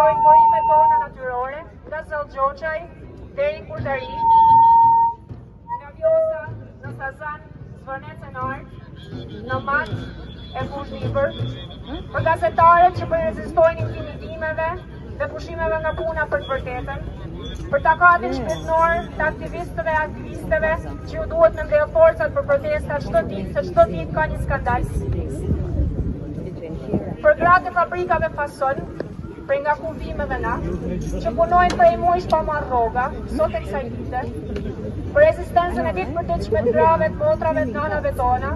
shojnë burimet tona natyrore, nga Zellgjogjaj deri Kurtari, nga Vjosa, në Sazan, Zvërnecë në Art, në Mat, e Fushniper, për gazetarët që përrezistojnë intimidimeve dhe pushimeve nga puna për të vërtetën, për takatin shpirtëror të aktivistëve e aktivisteve që ju duhet me mbledh forcat për protesta çdo ditë, se çdo ditë ka një skandal. Për gratë e fabrikave fason, për nga kuvimeve na, që punojnë prej mujsh pa marrë rroga, sot e kësaj dite, për rezistencën e ditë për ditëshme të grave të motrave të nanave tona,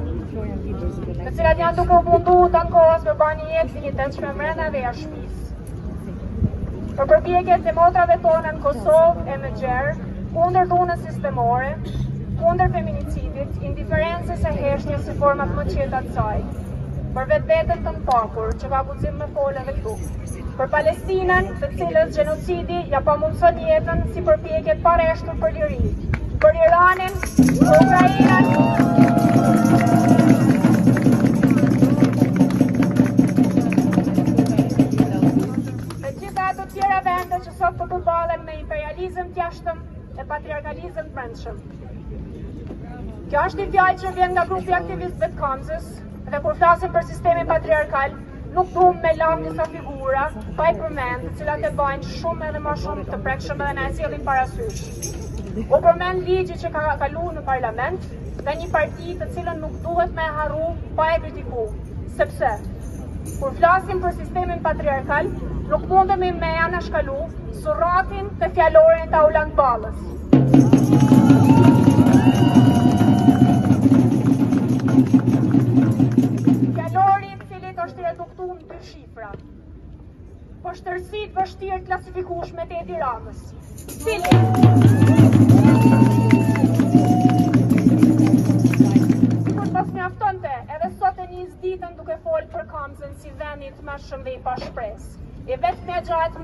të cilat janë duke u mundu të ankohës për bërë një jetë dinjitetshme mrena dhe jashtë shtëpisë. Për përpjekjet e motrave tona në Kosovë e në Gjerë, kundër dhunës sistemore, kundër feminicidit, indiferencës e heshtjes si format më qeta të saj, për vetveten të mpakur që ka guxim me folë edhe këtu, për Palestinën, të cilës gjenocidi ja pamundson jetën si përpjekje të pareshtur për liri, për Iranin, për Ukrainën, dhe gjitha ato tjera vende që sot po përbalen me imperializëm të jashtëm e patriarkalizëm të brendshëm. Kjo është një fjalë që vjen nga grupi aktivistëve të Kamzës, dhe kur flasim për sistemin patriarkal, nuk duhem me lam disa figura, pa i përmend, të cilat e bajnë shumë edhe më shumë të prekshëm edhe na e sjellin parasysh. U përmend ligji që ka kaluar në parlament nga një parti të cilën nuk duhet me harru pa e kritiku, sepse kur flasim për sistemin patriarkal, nuk mundemi me anashkalu surratin të fjalorin të Auland Ballës. Është reduktu në 2 shifra. Po shtërësit vështirë klasifikueshme të Edi Ramës. Cili? Sikur pas mjaftonte, edhe sot e njës ditën duke folë për Kamzën si vendit më shumë dhe i pa shpresë. E vetë me gjatë